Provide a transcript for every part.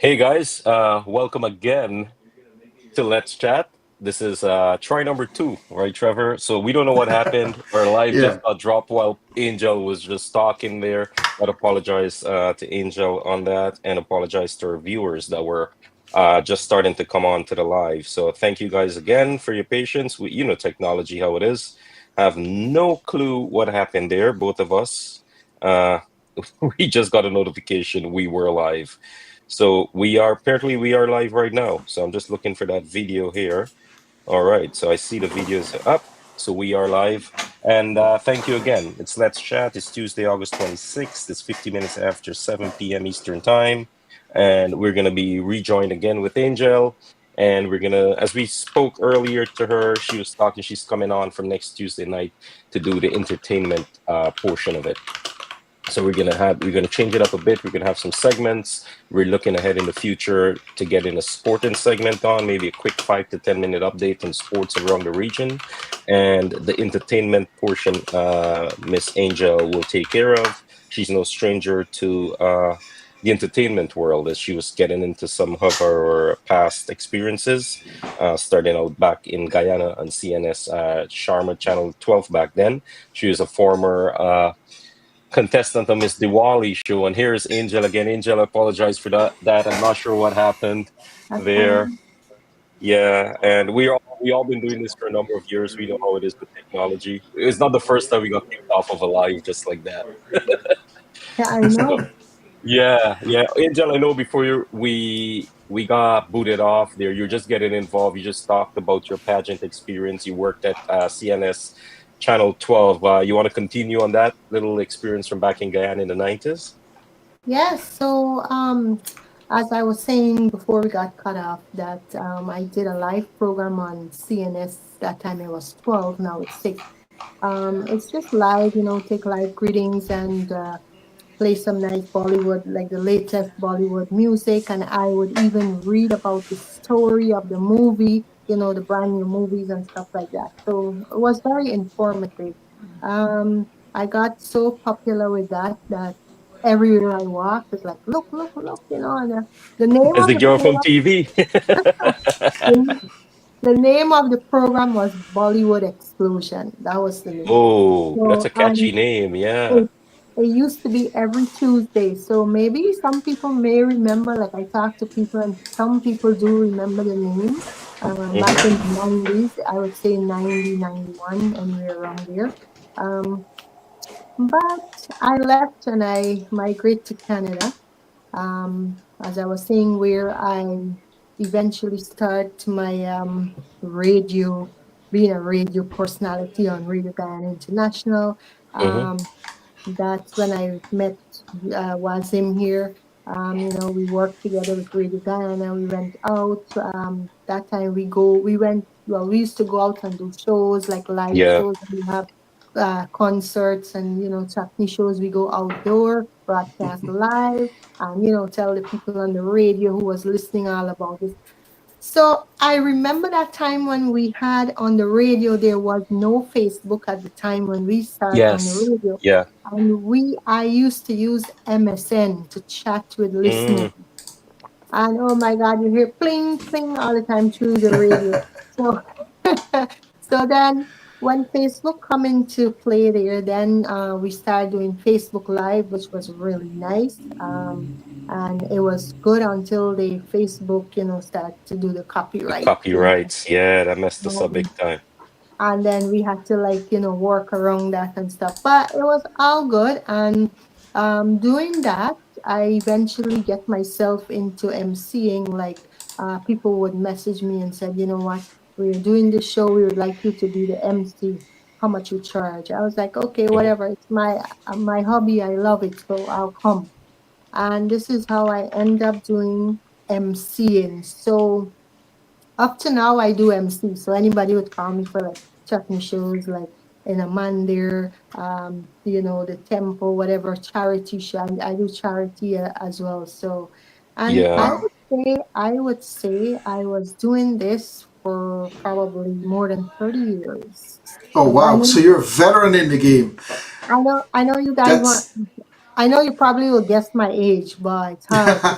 Hey guys, welcome again to Let's Chat. This is try number two, right, Trevor? So we don't know what happened. Our live Yeah. just got dropped while Angel was just talking there. I'd apologize to Angel on that and apologize to our viewers that were just starting to come on to the live. So thank you guys again for your patience. We, technology how it is. Have no clue what happened there, both of us. Uh, we just got a notification we were live. So we are live right now. So I'm just looking for that video here. All right. So I see the videos up. So we are live. And thank you again. It's Let's Chat. It's Tuesday, August 26th. It's 50 minutes after 7 p.m. Eastern Time. And we're going to be rejoined again with Angel. And we're going to, as we spoke earlier to her, she was talking, she's coming on from next Tuesday night to do the entertainment portion of it. So we're gonna change it up a bit. We're gonna have some segments. We're looking ahead in the future to get in a sporting segment on, maybe a quick 5 to 10 minute update on sports around the region, and the entertainment portion. Miss Angel will take care of. She's no stranger to the entertainment world, as she was getting into some of her past experiences, starting out back in Guyana on CNS Sharma Channel 12 back then. She was a former contestant on Miss Diwali show. And here's Angel again. Angel, I apologize for that. I'm not sure what happened That's there. fine. Yeah, and we all been doing this for a number of years. We know how it is with technology. It's not the first time we got kicked off of a live just like that. Yeah, I So know. yeah. Angel, I know before we got booted off there, you're just getting involved. You just talked about your pageant experience. You worked at CNS Channel 12. You want to continue on that little experience from back in Guyana in the 90s? Yes. So, as I was saying before we got cut off, that I did a live program on CNS. That time it was 12. Now it's 6. It's just live, take live greetings and play some nice Bollywood, like the latest Bollywood music, and I would even read about the story of the movie, the brand new movies and stuff like that. So it was very informative. I got so popular with that everywhere I walk, it's like, look, and the name As of the the girl from program, TV. the, the name of the program was Bollywood Explosion. That was the name. Oh, that's So, a catchy name. Yeah. it, it used to be every Tuesday. So maybe some people may remember, like I talked to people, and some people do remember the name. Back Hmm. in the 90s, I would say 90, 91, anywhere around there. Um, but I left and I migrated to Canada. As I was saying, where I eventually start my radio, being a radio personality on Radio Guyana International. Hmm. Um, that's when I met Wazim here. We worked together with Radio Guyana. We went out. That time we used to go out and do shows, like live Yeah. shows. We have concerts and, chutney shows. We go outdoor, broadcast live, and, tell the people on the radio who was listening all about it. So I remember that time when we had on the radio, there was no Facebook at the time when we started on the Yes. radio. Yeah. And I used to use MSN to chat with Mm. listeners. And oh my God, you hear pling, pling all the time through the radio. So, so then when Facebook come into play there, then we started doing Facebook Live, which was really nice. And it was good until the Facebook, started to do the The copyright thing. copyrights. Yeah, that messed us up big Um, time. and then we had to, like, work around that and stuff, but it was all good. And doing that, I eventually get myself into emceeing. Like, people would message me and said, you know what, we're doing this show, we would like you to be the MC, how much you charge? I was like, okay, Hmm. whatever, it's my hobby, I love it, so I'll come. And this is how I end up doing emceeing. So up to now, I do MC. So anybody would call me for like chutney shows, like in a Mandir, the temple, whatever charity show. I do charity as well. So, and Yeah. I would say I was doing this for probably more than 30 years. Oh So I wow. know, So you're a veteran in the game. I know you guys want. That's I know you probably will guess my age, but it's hard to.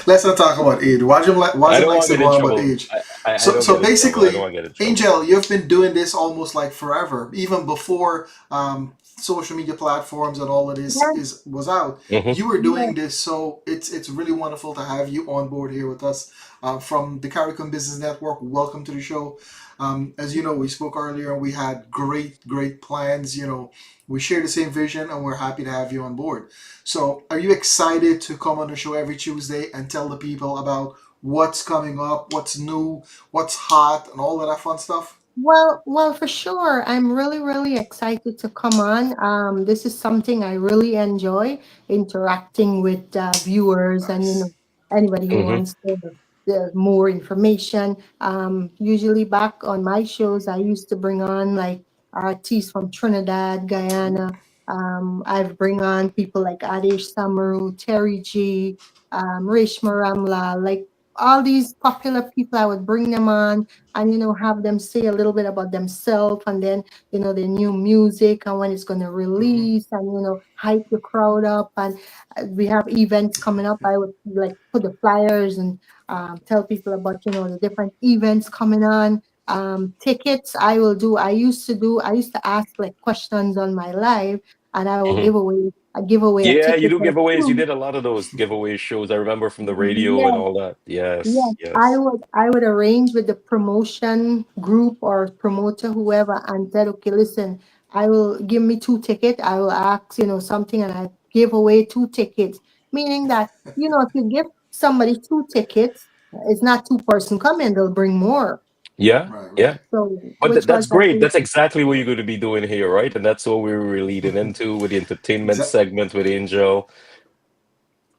Let's not talk about age. I Wazim don't likes want to to get go in on about trouble. age. I So don't so get in trouble. I don't basically, want to get in trouble. Angel, you've been doing this almost like forever, even before social media platforms and all of this Yeah, is was out. Hmm. You were yeah. doing this, so it's really wonderful to have you on board here with us from the Caricom Business Network. Welcome to the show. As you know, we spoke earlier and we had great plans. We share the same vision, and we're happy to have you on board. So, are you excited to come on the show every Tuesday and tell the people about what's coming up, what's new, what's hot, and all of that fun stuff? Well, for sure. I'm really excited to come on. This is something I really enjoy interacting with viewers and Nice. anybody who Hmm. wants more information. Usually back on my shows, I used to bring on like artists from Trinidad, Ooh. Guyana. I've bring on people like Adish Samaru, Terry G, Reshma Ramla, like all these popular people. I would bring them on and have them say a little bit about themselves, and then the new music and when it's going to Mm-hmm. release, and hype the crowd up. And we have events coming up. I would like put the flyers and tell people about the different events coming on. Tickets, I used to ask like questions on my live, and I will Hmm. give away a Yeah, you ticket do or giveaways. You two. did a lot of those giveaway shows. I remember from the radio and Yes. all that. Yes, Yes, I yes. would I would arrange with the promotion group or promoter, whoever, and said, okay, listen, I will give me two tickets. I will ask, something, and I give away two tickets. Meaning that, if you give somebody two tickets, it's not two-person coming, they'll bring more. Yeah, Right, yeah. right. So But which was that's like, great. That's exactly what you're going to be doing here, right? And that's what we were leading into with the entertainment Exactly. segment with Angel.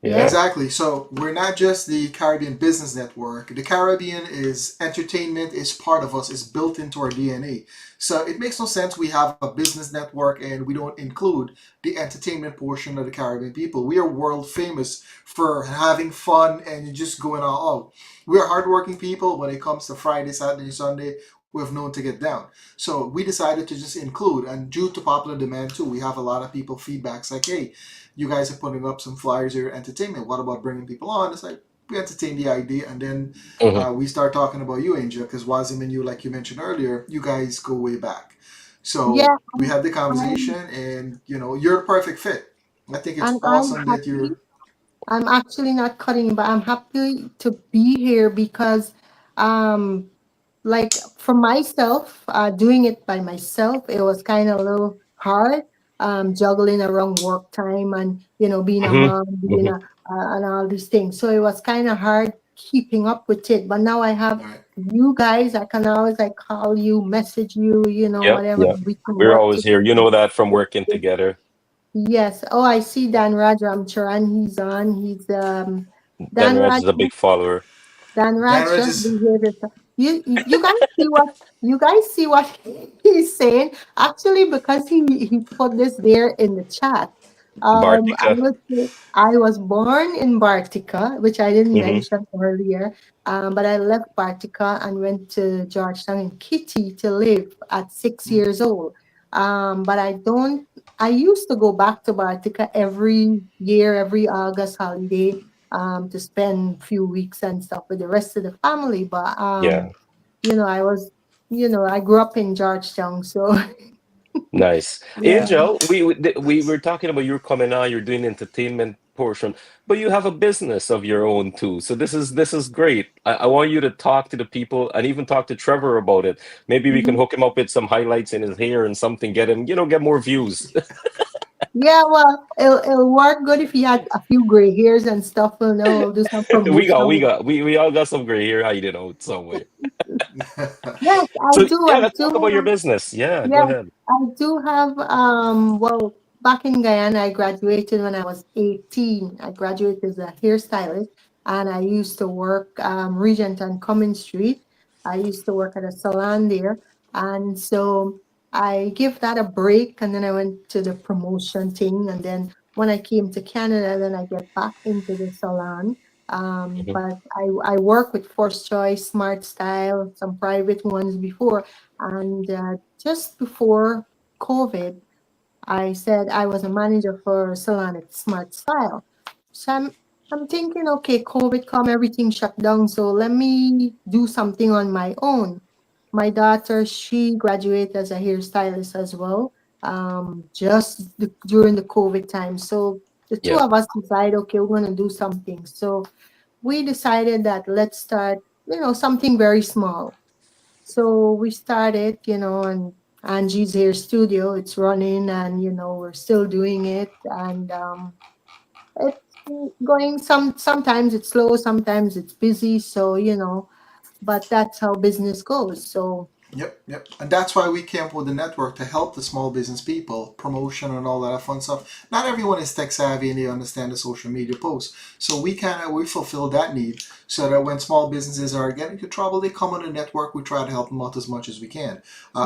yeah. Yeah. Exactly. So we're not just the Caribbean Business Network. The Caribbean is entertainment is part of us, is built into our DNA. So it makes no sense we have a business network and we don't include the entertainment portion of the Caribbean people. We are world famous for having fun and just going all out. We are hardworking people when it comes to Friday, Saturday, Sunday. We have known to get down. So we decided to just include, and due to popular demand too, we have a lot of people feedbacks like, hey, you guys are putting up some flyers here, entertainment. What about bringing people on? It's like we entertain the idea, and then Hmm. we start talking about you, Angel, because Wazim and you, like you mentioned earlier, you guys go way back. Yeah, So we had the conversation, and you're a perfect fit. I think it's and I'm awesome that happy. you're. I'm actually not cutting, but I'm happy to be here because um like for myself, doing it by myself, it was kind of a little hard, juggling around work time and being a Hmm. mom, being Hmm. and all these things. So it was kind of hard keeping up with it. But now I have All right. you guys. I can always like call you, message you, Yep, whatever. yep. We can We're work always here. You know that from working together. together. Yes. Oh, I see Dan Rajram Charan. He's on. He's Dan Dan Raj Raj. is a big follower. Dan Dan Raj just Regis. behavior. You guys see what he's saying? Actually, because he put this there in the chat. I Bartica. would say I was born in Bartica, which I didn't Hmm. mention earlier. But I left Bartica and went to Georgetown in Kitty to live at 6 years old. But I don't. I used to go back to Bartica every year, every August holiday, to spend a few weeks and stuff with the rest of the family. But Yeah, I was, I grew up in Georgetown, so nice. yeah, Angel, we were talking about you coming on. You're doing entertainment portion, but you have a business of your own too. So this is great. I want you to talk to the people and even talk to Trevor about it. Maybe we can mhm. hook him up with some highlights in his hair and something. Get him, get more views. Yeah. Well, it'll work good if he had a few gray hairs and stuff. We'll do some we got, promotion we with. got, we all got some gray hair hiding out somewhere. Yes, I So do. yeah, I let's talk about your do. business. Yeah, go Yes, ahead. I do have well, back in Guyana I graduated when I was 18. I graduated as a hairstylist, and I used to work Regent and Cumming Street. I used to work at a salon there, and so I give that a break, and then I went to the promotion thing, and then when I came to Canada, then I get back into the salon. Mhm. But I work with Force Choice, Smart Style, some private ones before, and just before COVID, I said I was a manager for salon at Smart Style. So I'm thinking, okay, COVID come, everything shut down, so let me do something on my own. My daughter, she graduated as a hairstylist as well, during the COVID time. So the two Yeah. of us decided, okay, we're gonna do something. So we decided that let's start, something very small. So we started, and Angie's Hair Studio, it's running, and we're still doing it, and it's going, sometimes it's slow, sometimes it's busy, so but that's how business goes. So Yep, yep. And that's why we came up with the network to help the small business people, promotion and all that fun stuff. Not everyone is tech savvy and they understand the social media posts. So we fulfill that need so that when small businesses are getting into trouble, they come on the network. We try to help them out as much as we can.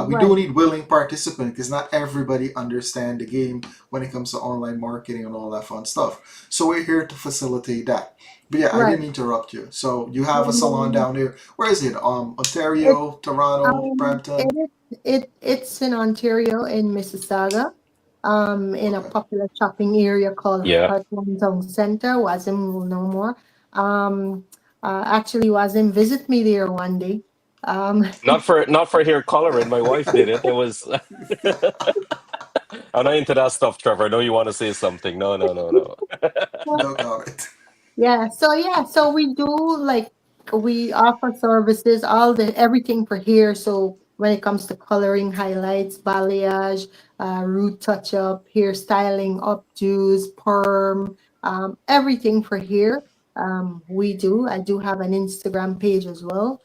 We do right, need willing participants because not everybody understand the game when it comes to online marketing and all that fun stuff. So we're here to facilitate that. But yeah, I right. didn't interrupt you. So you have a salon Um, down there. Where is it? It Ontario, Toronto, Brampton. it's in Ontario, in Mississauga, in a Okay. popular shopping area called Yeah. Heartland Town Center. Wazim will know more. Um, Actually, Wazim visit me there one day. Um, Not for hair coloring. My wife did it. It was. I'm not into that stuff, Trevor. I know you want to say something. No, no, no, no. No comment. yeah, so we do, like, we offer services, all the everything for hair. So when it comes to coloring, highlights, balayage, root touch up, hair styling, updos, perm, everything for hair. We do. I do have an Instagram page as well,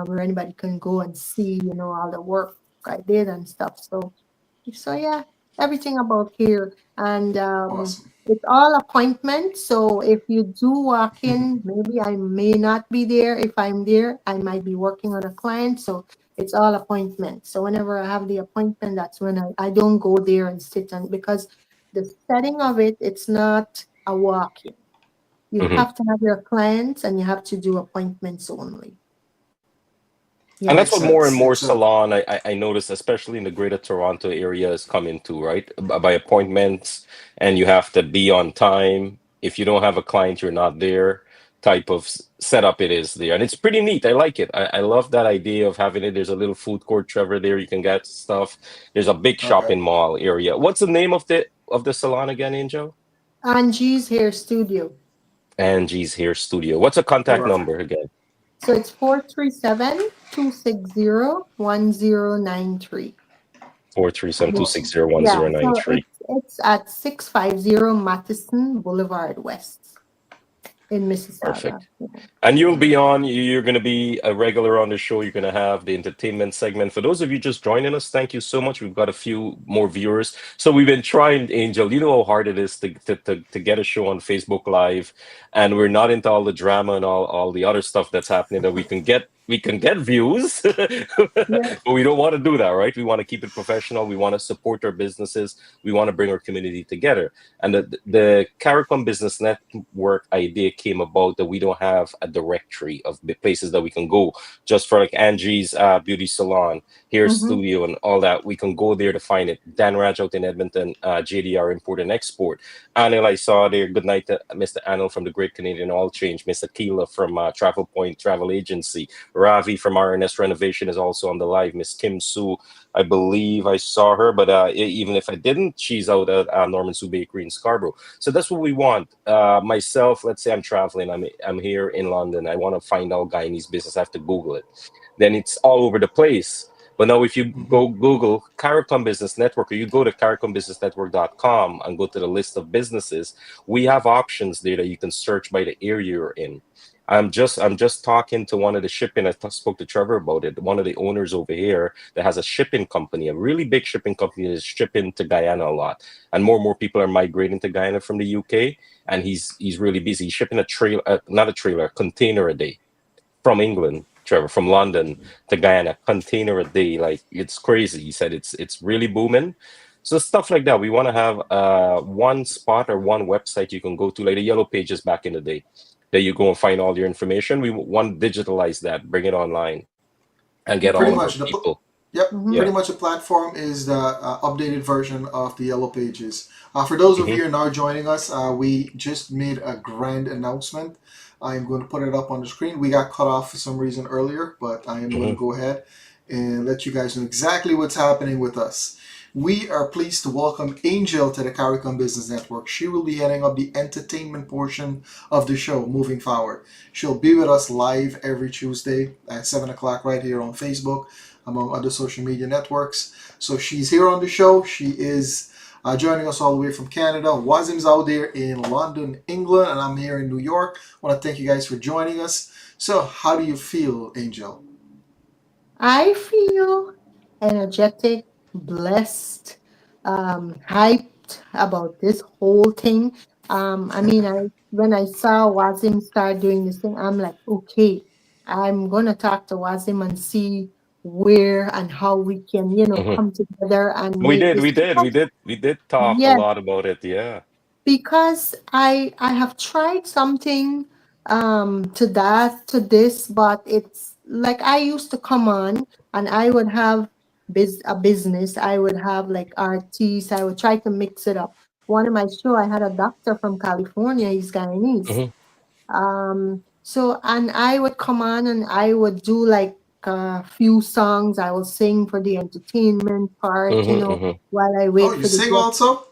where anybody can go and see, all the work I did and stuff. So yeah, everything about here. And Awesome. it's all appointment. So if you do walk in, maybe I may not be there. If I'm there, I might be working on a client. So it's all appointment. So whenever I have the appointment, that's when I don't go there and sit on, because the setting of it, it's not a walk-in. You Mhm. have to have your clients and you have to do appointments only. And Yeah. that's Makes what more and sense. more Makes sense. salon I noticed, especially in the greater Toronto area, is coming to, right? By appointments, and you have to be on time. If you don't have a client, you're not there. Type of setup it is there, and it's pretty neat. I like it. I love that idea of having it. There's a little food court, Trevor. There you can get stuff. There's a big Okay. shopping mall area. What's the name of the salon again, Angel? Angie's Hair Studio. Angie's Hair Studio. What's a contact Perfect. number again? So it's 437-260-1093. 437-260-1093. It's at 650 Matheson Boulevard West in Mississauga. Perfect. And you'll be on, you're going to be a regular on the show. You're going to have the entertainment segment. For those of you just joining us, thank you so much. We've got a few more viewers. So we've been trying, Angel, you know how hard it is to get a show on Facebook Live. And we're not into all the drama and all the other stuff that's happening that we can get views, Yeah. but we don't want to do that, right? We want to keep it professional. We want to support our businesses. We want to bring our community together. And the Caricom Business Network idea came about that we don't have a directory of the places that we can go just for like Angie's beauty salon, hair Mm-hmm. studio, and all that. We can go there to find it. Dan Raj out in Edmonton, JDR Import and Export. Anil, I saw there. Good night to Mr. Anil from the Great Canadian Oil Change. Mr. Keela from Travel Point Travel Agency. Ravi from RNS Renovation is also on the live. Miss Kim Sue, I believe I saw her, but even if I didn't, she's out at Norman Sue Bakery in Scarborough. So that's what we want. Myself, let's say I'm traveling, I'm here in London. I want to find out Guyanese business. I have to Google it. Then it's all over the place. But now, if you Hmm. go Google Caricom Business Network, or you go to caricombusinessnetwork.com and go to the list of businesses, we have options there that you can search by the area you're in. I'm just talking to one of the shipping. Spoke to Trevor about it. One of the owners over here that has a shipping company, a really big shipping company, that is shipping to Guyana a lot, and more people are migrating to Guyana from the UK. And he's really busy. He's shipping a trailer, not a trailer, a container a day from England, Trevor, from London to Guyana, container a day. Like it's crazy. He said it's really booming. So stuff like that. We want to have one spot or one website you can go to, like the Yellow Pages back in the day, that you go and find all your information. We want to digitalize that, bring it online, and get Pretty all of our much people. Yep, Mm-hmm. pretty Yeah. much the platform is the updated version of the Yellow Pages. For those of Hmm. you who are now joining us, we just made a grand announcement. I am going to put it up on the screen. We got cut off for some reason earlier, but I am going to Hmm. go ahead and let you guys know exactly what's happening with us. We are pleased to welcome Angel to the Caricom Business Network. She will be heading up the entertainment portion of the show moving forward. She'll be with us live every Tuesday at 7 o'clock right here on Facebook, among other social media networks. So she's here on the show. She is joining us all the way from Canada. Wazim's out there in London, England, and I'm here in New York. I want to thank you guys for joining us. So, how do you feel, Angel? I feel energetic, blessed, hyped about this whole thing. I mean, I when I saw Wazim start doing this thing, I'm like, okay, I'm gonna talk to Wazim and see where and how we can, Hmm. come together and We make did, this. we did, we did, we did talk a Yes, lot about it. Yeah. because I have tried something to this, but it's like I used to come on and I would have a business. I would have like artists. I would try to mix it up. One of my show, I had a doctor from California. He's Guyanese. Hmm. So and I would come on and I would do like a few songs. I will sing for the entertainment part, Hmm. Hmm. while I Oh, wait you for the sing guest. also?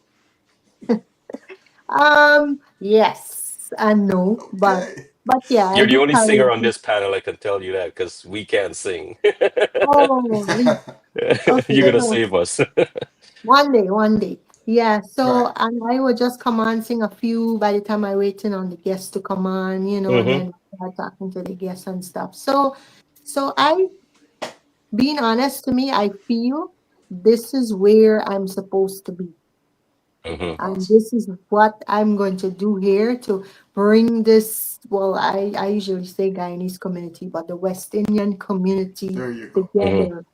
Yes and no, but Okay. yeah, I You're the do only singer on karaoke. this panel, I can tell you that, because we can't sing. Oh, okay. You're gonna So save us. one day, yeah. Right. So and I would just come on, sing a few. By the time I waiting on the guests to come on, and Hmm. then start talking to the guests and stuff. So I, being honest to me, I feel this is where I'm supposed to be. Hmm. And Awesome. this is what I'm going to do here to bring this. Well, I usually say Guyanese community, but the West Indian community There you go. Hmm. together,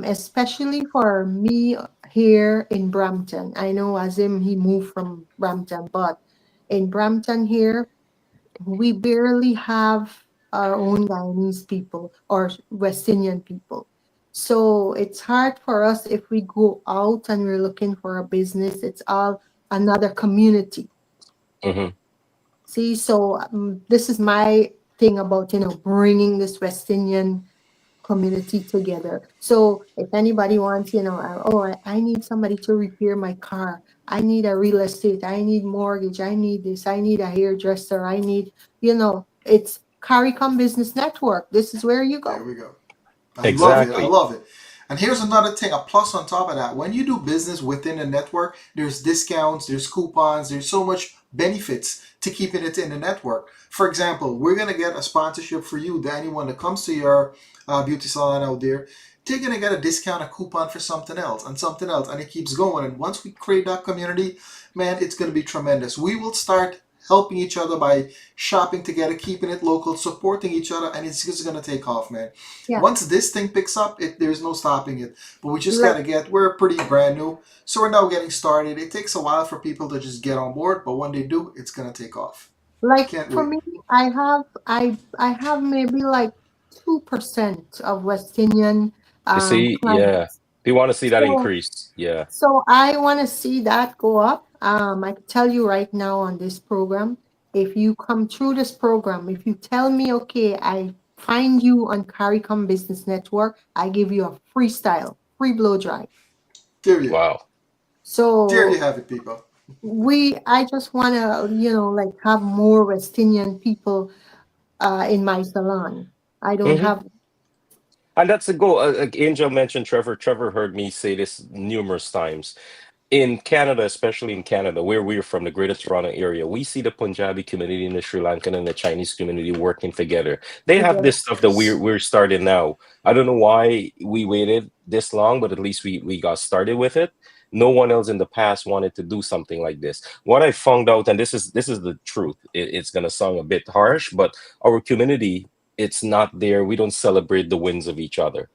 especially for me here in Brampton. I know Azim, he moved from Brampton, but in Brampton here, we barely have our own Guyanese people or West Indian people. So it's hard for us if we go out and we're looking for a business. It's all another community. Hmm. See, so this is my thing about bringing this West Indian community together. So if anybody wants, I need somebody to repair my car. I need a real estate. I need mortgage. I need this. I need a hairdresser. I need, it's Caricom Business Network. This is where you There go. we go. I love it. I Exactly. love it. And here's another thing, a plus on top of that. When you do business within a network, there's discounts, there's coupons, there's so much benefits to keeping it in the network. For example, we're gonna get a sponsorship for you, to anyone that comes to your beauty salon out there. They're gonna get a discount, a coupon for something else, and it keeps going. And once we create that community, man, it's gonna be tremendous. We will start helping each other by shopping together, keeping it local, supporting each other, and it's just gonna take off, man. Yeah. Once this thing picks up, there's no stopping it. But we just Like gotta we're pretty brand new, so we're now getting started. It takes a while for people to just get on board, but when they do, it's gonna take off. like Can't for wait. me, I have maybe like 2% of West Indian You see, yeah. clients. We want to see that So increase. Yeah. So I want to see that go up. I can tell you right now on this program, if you come through this program, if you tell me, okay, I find you on Caricom Business Network, I give you a freestyle, free blow dry. There you, Wow. there you So have it, people. I just want to, like have more West Indian people in my salon. I don't Hmm. have, And that's the goal. Like Angel mentioned Trevor. Trevor heard me say this numerous times. In Canada, especially in Canada, where we're from, the Greater Toronto area, we see the Punjabi community and the Sri Lankan and the Chinese community working together. They have together. this stuff that we're Yes. we're starting now. I don't know why we waited this long, but at least we got started with it. No one else in the past wanted to do something like this. What I found out, and this is the truth. It's gonna sound a bit harsh, but our community, it's not there. We don't celebrate the wins of each other,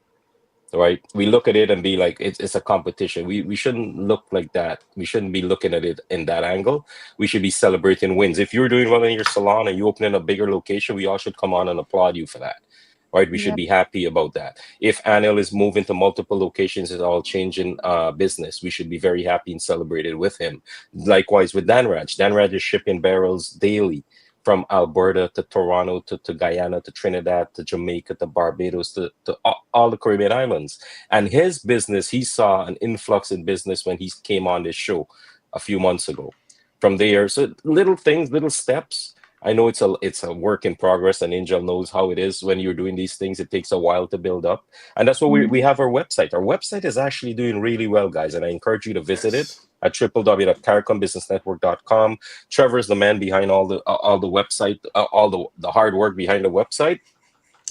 right? We look at it and be like, it's a competition. We shouldn't look like that. We shouldn't be looking at it in that angle. We should be celebrating wins. If you're doing well in your salon and you open in a bigger location, we all should come on and applaud you for that, right? We should Yeah. be happy about that. If Anil is moving to multiple locations, it's all changing business. We should be very happy and celebrate it with him. Likewise with Dan Raj. Dan Raj is shipping barrels daily from Alberta to Toronto to Guyana to Trinidad to Jamaica to Barbados to all the Caribbean islands. And his business, he saw an influx in business when he came on this show a few months ago. From there, so little things, little steps. I know it's a work in progress, and Angel knows how it is when you're doing these things. It takes a while to build up, and that's what we Mhm. have our website. Our website is actually doing really well, guys, and I encourage you to visit it Yes. at www.caricombusinessnetwork.com. Trevor's the man behind all the website, all the hard work behind the website.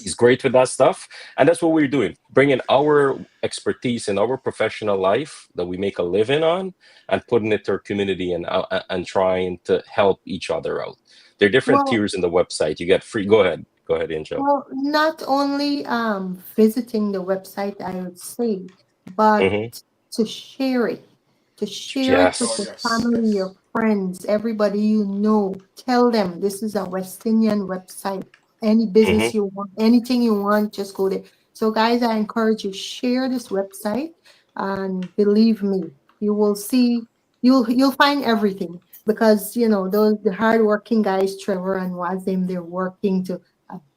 He's great with that stuff, and that's what we're doing, bringing our expertise in our professional life that we make a living on and putting it to our community and trying to help each other out. There are different Well, tiers in the website. You get free. Go ahead, Angel. well, not only visiting the website, I would say, but Hmm. to share it, to share it with Oh, Yes. your yes. family, Yes. your friends, everybody you know. Tell them this is a West Indian website. Any Hmm. business you want, anything you want, just go there. So, guys, I encourage you share this website, and believe me, you will see. You'll find everything because those the hardworking guys, Trevor and Wazim, they're working to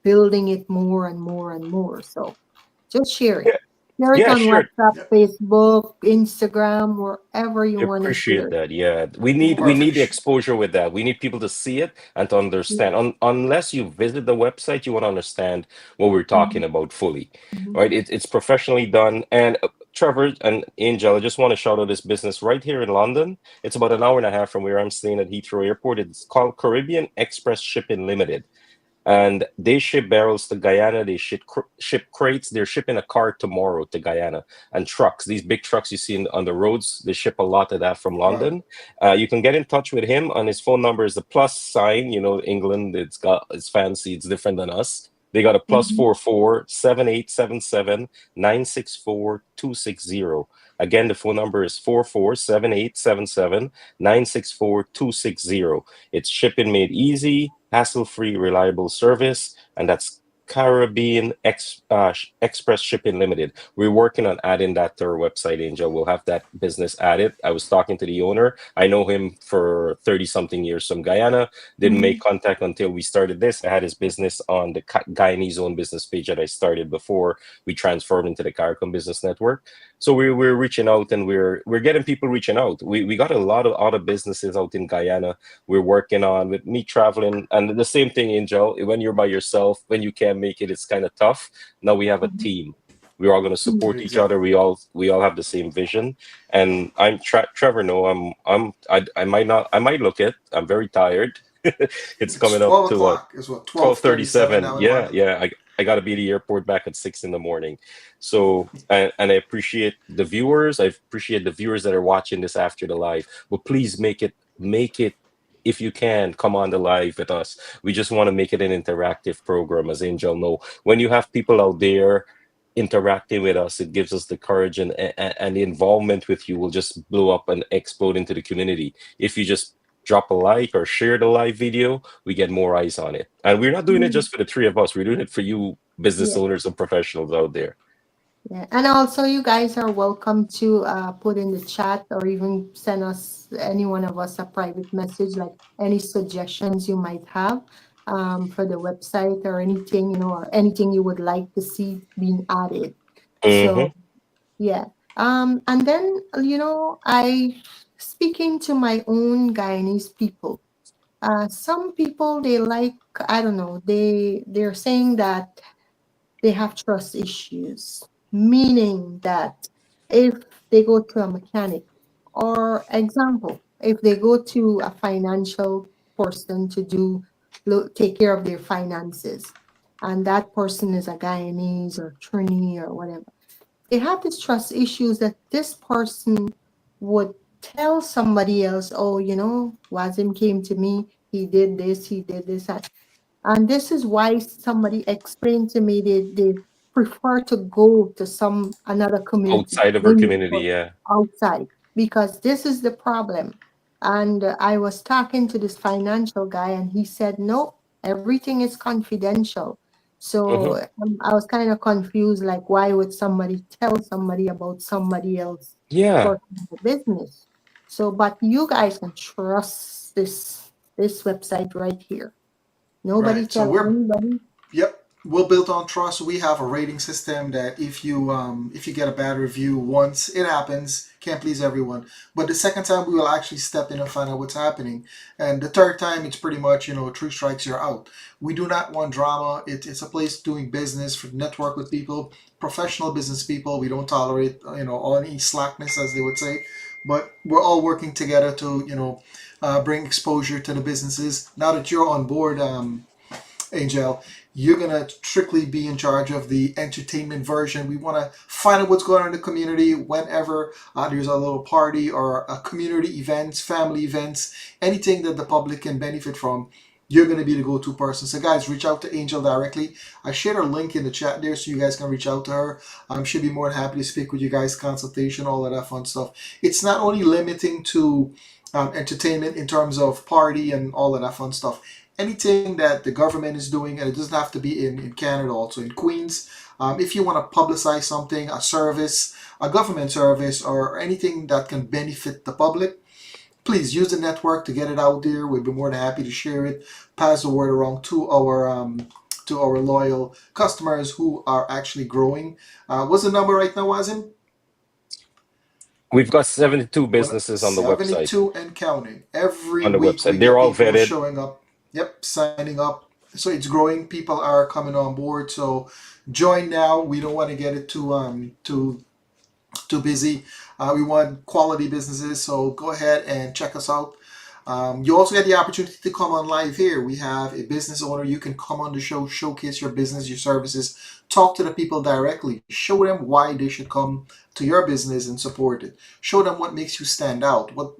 building it more and more and more. So just share it. Yeah. Share it Yeah. on Sure. WhatsApp, Yep. Facebook, Instagram, wherever you I want to share appreciate it. that. Yeah, we Yeah. need the Perfect. exposure with that. We need people to see it and to understand. Yeah. Unless you visit the website, you won't understand what we're talking Mhm. about fully, Mhm. right? It's professionally done. And Trevor and Angel, I just want to shout out this business right here in London. It's about an hour and a half from where I'm staying at Heathrow Airport. It's called Caribbean Express Shipping Limited, and they ship barrels to Guyana. They ship crates. They're shipping a car tomorrow to Guyana, and trucks. These big trucks you see on the roads, they ship a lot of that from Wow. London. You can get in touch with him, and his phone number is the plus sign. You know, England, it's fancy. It's different than us. They got a plus Mhm. 44 7877 964 260. Again, the phone number is 44 7877 964 260. It's shipping made easy, hassle-free, reliable service, and that's Express Shipping Limited. We're working on adding that to our website, Angel. We'll have that business added. I was talking to the owner. I know him for 30 something years from Guyana. Didn't make Mhm. contact until we started this. I had his business on the Guyanese own business page that I started before we transformed into the Caricom Business Network. So we're reaching out, and we're getting people reaching out. We got a lot of other businesses out in Guyana we're working on with me traveling, and the same thing, Angel. When you're by yourself, when you can't make it, it's kind of tough. Now we have a Mhm. team. We're all going to Mhm. support each other. Exactly. We all have the same vision. And Trevor. No, I might not. I might look it. I'm very tired. It's It's coming up 12 to what, o'clock. It's what, 12:37 12:37. now in Yeah, London. yeah. I got to be at the airport back at 6 in the morning. So, and I appreciate the viewers. I appreciate the viewers that are watching this after the live. But please make it, if you can, come on the live with us. We just want to make it an interactive program, as Angel know. When you have people out there interacting with us, it gives us the courage, and the involvement with you will just blow up and explode into the community. If you just drop a like or share the live video, we get more eyes on it. And we're not doing it Mhm. just for the three of us. We're doing it for you, business Yeah. owners and professionals out there. Yeah, and also you guys are welcome to put in the chat or even send us any one of us a private message, like any suggestions you might have for the website or anything, or anything you would like to see being added. Hmm. So yeah, and then I speaking to my own Guyanese people. Some people they like I don't know they're saying that they have trust issues, meaning that if they go to a mechanic, or example, if they go to a financial person to take care of their finances, and that person is a Guyanese or Trini or whatever, they have this trust issues that this person would tell somebody else, oh, Wazim came to me, he did this, and this is why somebody explained to me they prefer to go to some another community Outside of our community, yeah. outside, because this is the problem. And I was talking to this financial guy, and he said, no, everything is confidential. So Hmm. I was kind of confused, like why would somebody tell somebody about somebody else Yeah. personal business? So, but you guys can trust this website right here. Nobody Right. So tell we're anybody. Yep, we're built on trust. We have a rating system that if you get a bad review once, it happens. Can't please everyone, but the second time we will actually step in and find out what's happening, and the third time it's pretty much three strikes you're out. We do not want drama. It's a place doing business for network with people, professional business people. We don't tolerate all any slackness as they would say, but we're all working together to bring exposure to the businesses. Now that you're on board. Angel, you're gonna strictly be in charge of the entertainment version. We want to find out what's going on in the community whenever there's a little party or a community events, family events, anything that the public can benefit from. You're going to be the go-to person. So, guys, reach out to Angel directly. I shared her link in the chat there, so you guys can reach out to her. She'll be more than happy to speak with you guys, consultation, all of that fun stuff. It's not only limiting to entertainment in terms of party and all of that fun stuff, anything that the government is doing, and it doesn't have to be in Canada, also in Queens. If you want to publicize something, a service, a government service, or anything that can benefit the public, please use the network to get it out there. We'd be more than happy to share it, pass the word around to our loyal customers who are actually growing. What's the number right now, Wazim? We've got 72 What businesses on the website. 72 and counting. Every On the week we website, they're get all people vetted. showing up. Yep, signing up. So it's growing. People are coming on board. So join now. We don't want to get it too busy. We want quality businesses, so go ahead and check us out. You also get the opportunity to come on live here. We have a business owner. You can come on the show, showcase your business, your services, talk to the people directly, show them why they should come to your business and support it. Show them what makes you stand out, what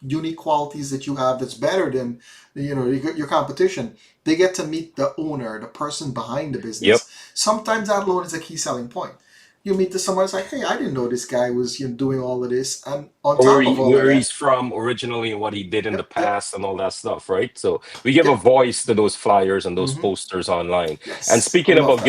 unique qualities that you have that's better than your competition. They get to meet the owner, the person behind the Yep. business. Sometimes that alone is a key selling point. You meet to someone, it's like, hey, I didn't know this guy was doing all of this, and on Or top of all of where that, he's from originally and what he did in the yep, yep, past and all that stuff, right? So we give a yep, voice to those flyers and those mm-hmm. posters online. And Yes, I speaking love about that.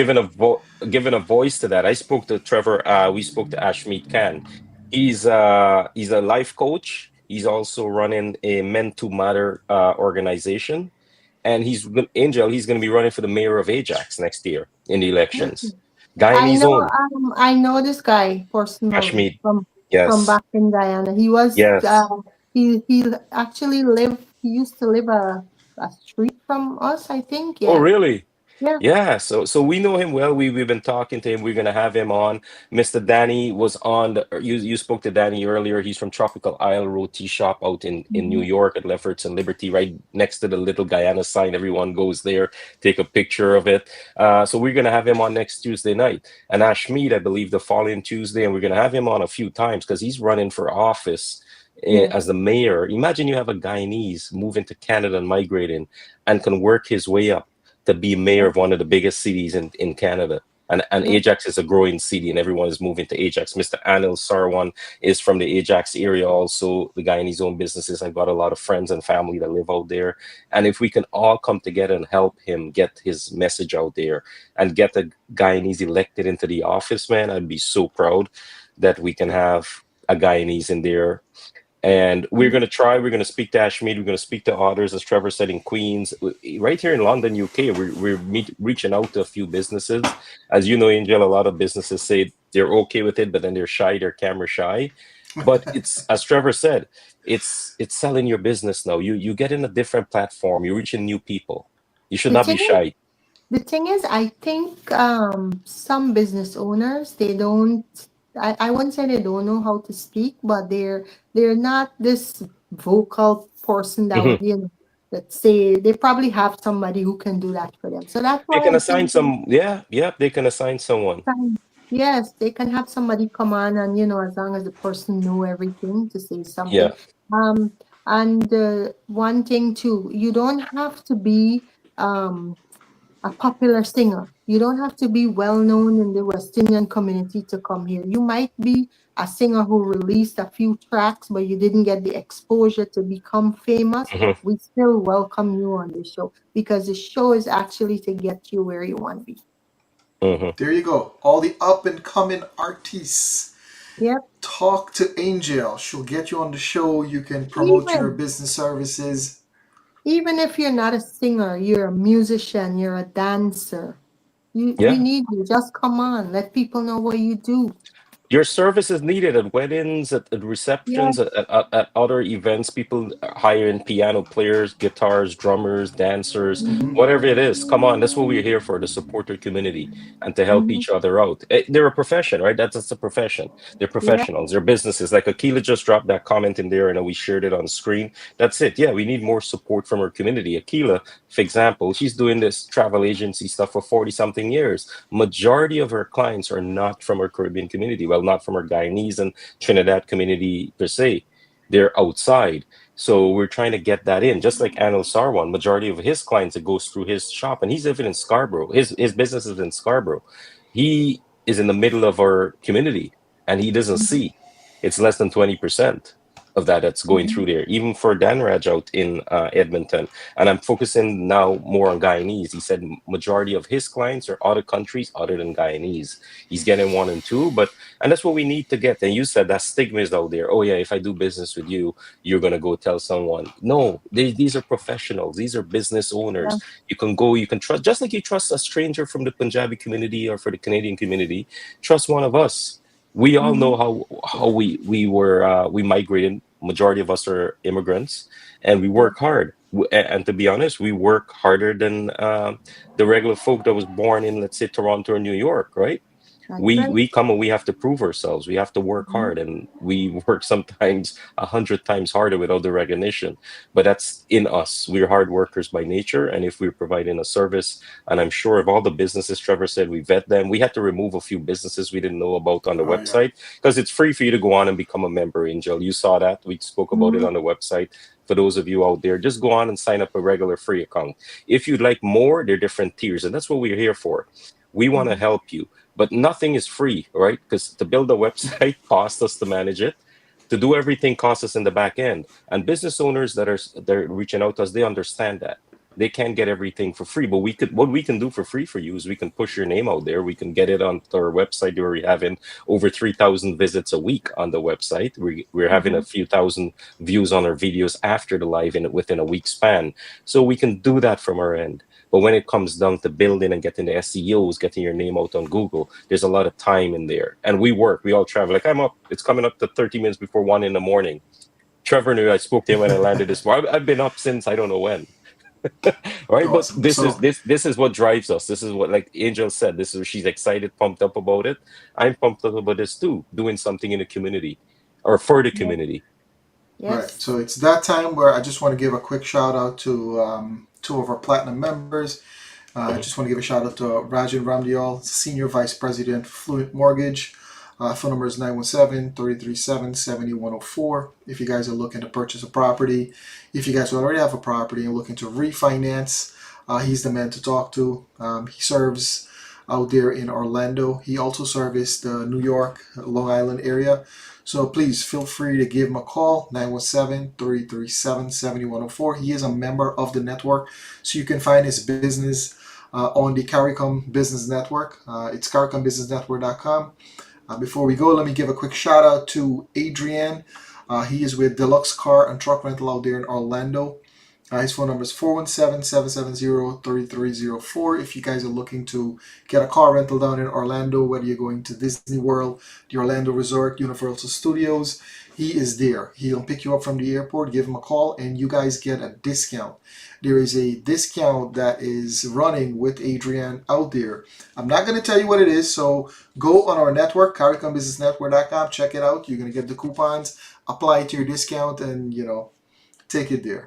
giving a voice to that, I spoke to Trevor. We spoke to Ashmeet Khan. He's a life coach. He's also running a Men to Matter organization, and Angel. He's going to be running for the mayor of Ajax next year in the elections. Guy in his own, I know this guy personally Ashmeet. from Yes, back in Guyana. He was yes. he actually lived. He used to live a street from us, I think. Oh, Yeah, really? yeah. Yeah, so we know him well. We've been talking to him. We're gonna have him on. Mr. Danny was on you spoke to Danny earlier. He's from Tropical Isle Road Tea Shop out in New Mhm. York at Lefferts and Liberty, right next to the little Guyana sign. Everyone goes there, take a picture of it. So we're gonna have him on next Tuesday night. And Ashmead, I believe, the following Tuesday, and we're gonna have him on a few times because he's running for office as the Yes. mayor. Imagine you have a Guyanese moving to Canada and migrating and can work his way up to be mayor Yeah. of one of the biggest cities in Canada. And Yeah. Ajax is a growing city, and everyone is moving to Ajax. Mr. Anil Sarwan is from the Ajax area, also the guy in his own businesses. I've got a lot of friends and family that live out there. And if we can all come together and help him get his message out there and get the Guyanese elected into the office, man, I'd be so proud that we can Yep. have a Guyanese in there. And we're going to speak to Ashmead. We're going to speak to others, as Trevor said, in Queens. Right here in London, UK. We're reaching out to a few businesses. As you know, Angel, a lot of businesses say they're okay with it, but then they're shy, they're camera shy. But it's, as Trevor said, it's selling your business now. You get in a different platform, you're reaching new people. You should The not be thing shy. The thing is, I think some business owners they don't. I wouldn't say they don't know how to speak, but they're not this vocal person that Mhm. would that say they probably have somebody who can do that for them. So that's They why can I assign think some, yeah, yeah, they can assign someone. yes, they can have somebody come on and as long as the person know everything to say something. Yeah. Um, and one thing too, you don't have to be a popular singer. You don't have to be well known in the West Indian community to come here. You might be a singer who released a few tracks, but you didn't get the exposure to become famous, Hmm. we still welcome you on the show because the show is actually to get you where you want to be. Hmm. There you go. All the up and coming artists. Yep. Talk to Angel. She'll get you on the show. You can promote your Even business services. even if you're not a singer, you're a musician, you're a dancer. We Yeah. need you. Just come on. Let people know what you do. Your service is needed at weddings, at Yeah. receptions, at other events. People hire in piano players, guitars, drummers, dancers, Mm-hmm. whatever it is. Come on, that's what we're here for, to support our community and to help Mm-hmm. each other out. They're a profession, right? That's a profession. They're Yeah. professionals. They're businesses. Like Akila just dropped that comment in there, and we shared it on screen. That's it. Yeah, we need more support from our community. Akila, for example, she's doing this travel agency stuff for 40 something years. Majority of our clients are not from our Caribbean community. Well, not from our Guyanese and Trinidad community per se. They're outside. So we're trying to get that in. Just like Anil Sarwan, majority of his clients, it goes through his shop, and he's even in Scarborough. His business is in Scarborough. He is in the middle of our community, and he doesn't Mm-hmm. see. It's less than 20% of that that's going Mm-hmm. through there. Even for Dan Raj out in Edmonton, and I'm focusing now more on Guyanese. He said majority of his clients are other countries other than Guyanese. He's getting one and two, but and that's what we need to get. And you said that stigma is out there. Oh yeah, if I do business with you, you're gonna go tell someone. No, these are professionals. These are business Yeah. owners. You can go, you can trust, just like you trust a stranger from the Punjabi community or for the Canadian community. Trust one of us. We all Mm-hmm. know how we migrated. Majority of us are immigrants, and we Yeah. work hard. And to be honest, we work harder than the regular folk that was born in, let's say, Toronto or New York, right? That's we right. we come and we have to prove ourselves. We have to work Mm-hmm. hard, and we work sometimes 100 times harder without the recognition. But that's in us. We're hard workers by nature, and if we're providing a service, and I'm sure of all the businesses Trevor said, we vet them. We had to remove a few businesses we didn't know about on the Oh yeah. website because it's free for you to go on and become a member. Angel, you saw that. We spoke about it Mm-hmm. on the website. For those of you out there, just go on and sign up a regular free account. If you'd like more, there are different tiers, and that's what we're here for. We want to Mm-hmm. help you, but nothing is free, right? Because to build a website costs us to manage it. To do everything costs us in the back end. And business owners they're reaching out to us, they understand that. They can't get everything for free, but what we can do for free for you is we can push your name out there. We can get it on our website where we're having over 3,000 visits a week on the website. We're having a Mm-hmm. few thousand views on our videos after the live within a week span. So we can do that from our end. But when it comes down to building and getting the SEOs, getting your name out on Google, there's a lot of time in there. And we all travel. Like I'm up, it's coming up to 30 minutes before 1 in the morning. Trevor knew I spoke to him when I landed this morning. I've been up since I don't know when. Right. But Awesome. this is what drives us. This is what, like Angel said, this is she's excited, pumped up about it. I'm pumped up about this too, doing something in the community or for the Yeah. community. Right. Yes. So it's that time where I just want to give a quick shout out to two of our platinum members. I Mhm. just want to give a shout out to Rajan Ramdial, Senior Vice President, Fluent Mortgage. Phone number is 917-337-7104. If you guys are looking to purchase a property, if you guys already have a property and looking to refinance, he's the man to talk to. He serves out there in Orlando. He also services the New York, Long Island area. So please feel free to give him a call, 917-337-7104. He is a member of the network, so you can find his business on the Caricom Business Network. It's caricombusinessnetwork.com. Before we go, let me give a quick shout out to Adrian. He is with Deluxe Car and Truck Rental out there in Orlando. His phone number is 417-770-3304. If you guys are looking to get a car rental down in Orlando, whether you're going to Disney World, the Orlando Resort, Universal Studios, he is there. He'll pick you up from the airport, give him a call, and you guys get a discount. There is a discount that is running with Adrian out there. I'm not going to tell you what it is, so go on our network, caricombusinessnetwork.com, check it out. You're going to get the coupons, apply it to your discount, and, take it there.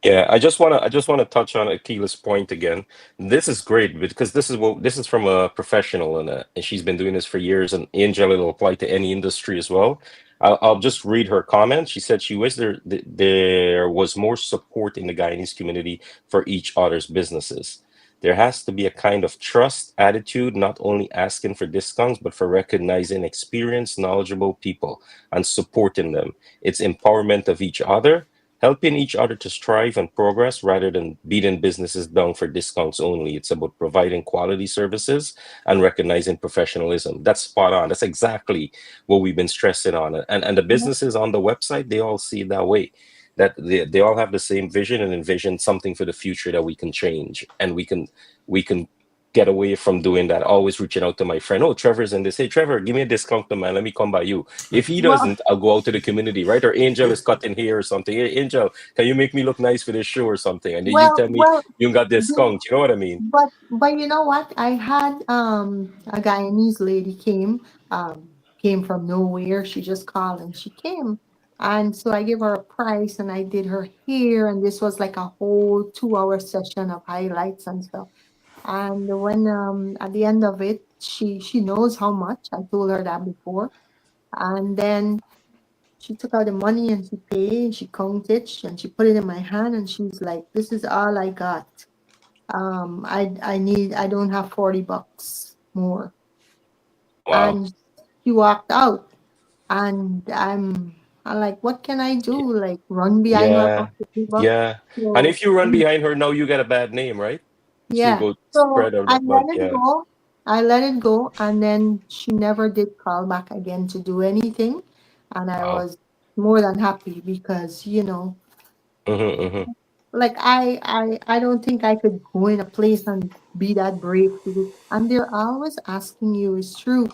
Yeah, I just wanna touch on Akila's point again. This is great because this is from a professional, and she's been doing this for years. And Angela, it'll apply to any industry as well. I'll just read her comment. She said she wished there was more support in the Guyanese community for each other's businesses. There has to be a kind of trust attitude, not only asking for discounts, but for recognizing experienced, knowledgeable people and supporting them. It's empowerment of each other, helping each other to strive and progress rather than beating businesses down for discounts only. It's about providing quality services and recognizing professionalism. That's spot on. That's exactly what we've been stressing on. And the businesses on the website, they all see it that way. That they all have the same vision and envision something for the future that we can change, and we can get away from doing that, always reaching out to my friend. Oh, Trevor's in this. Hey, Trevor, give me a discount, man. Let me come by you. If he Well, doesn't, I'll go out to the community, right? Or Angel is cutting here or something. Hey, Angel, can you make me look nice for this show or something? And then you well, tell me well, you got the- discount. You know what I mean? but you know what? I had a Guyanese lady came from nowhere. She just called and she came. And so I gave her a price and I did her hair, and this was like a whole 2 hour session of highlights and stuff. And when at the end of it, she knows how much. I told her that before. And then she took out the money and she paid, she counted, and she put it in my hand, and she's like, "This is all I got. I don't have $40 more." Wow. And she walked out, and I'm like, what can I do? Like run behind her for Yeah. $50? Yeah. And So if you run behind her now, you get a bad name, right? So you yeah, go so spread of I that mud. let it Yeah. go. I let it go, and then she never did call back again to do anything, and I Wow. was more than happy because Mm-hmm. like I don't think I could go in a place and be that brave to do. And they're always asking you, it's true,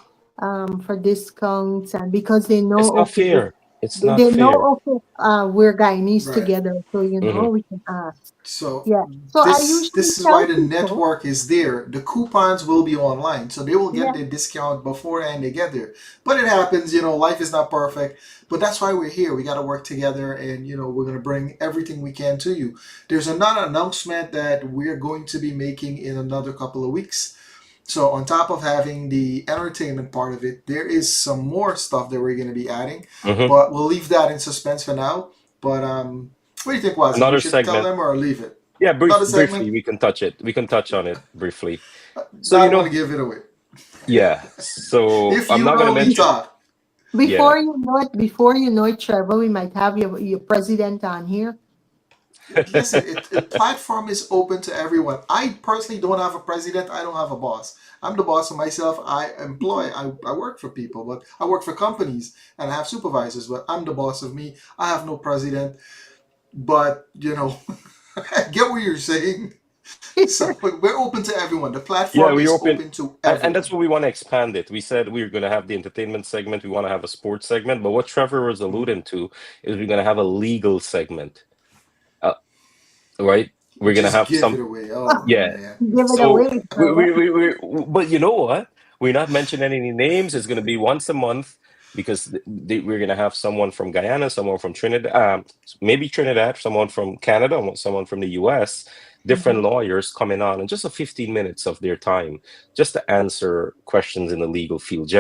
for discounts, and because they It's know, not okay, fair. It's not they fair. know, okay, we're Guyanese Right. together, so Hmm. we can ask. So Yeah. So I this usually is why tell the people, network is there. The coupons will be online, so they will get yeah, their discount beforehand they get there. But it happens, life is not perfect. But that's why we're here. We got to work together, and we're gonna bring everything we can to you. There's another announcement that we're going to be making in another couple of weeks. So on top of having the entertainment part of it, there is some more stuff that we're going to be adding, Hmm. but we'll leave that in suspense for now. But what do you think, Wazim? We Another should tell segment. them or leave it? Yeah, Another segment? briefly, we can touch it. We can touch on it briefly. So, Don't want to give it away. yeah. So If I'm you not gonna know, we mention. talk. Yeah. before you know it, Trevor, we might have your president on here. Listen, platform is open to everyone. I personally don't have a president. I don't have a boss. I'm the boss of myself. I work for people, but I work for companies and I have supervisors, but I'm the boss of me. I have no president. But I get what you're saying. So we're open to everyone. The Yeah, platform we is open, open to and that's everyone. what we want to expand it. We said we are going to have the entertainment segment. We want to have a sports segment, but what Trevor was Mhm. alluding to is we're going to have a legal segment, uh, right? We're going to Just have give some. it away. Oh Yeah. man. Give it So away, Trevor. but you know what? We're not mentioning any names. It's going to be once a month because we're going to have someone from Guyana, someone from Trinidad, maybe Trinidad, someone from Canada, and someone from the US, different Mhm. lawyers coming on, and just a 15 minutes of their time just to answer questions in the legal field,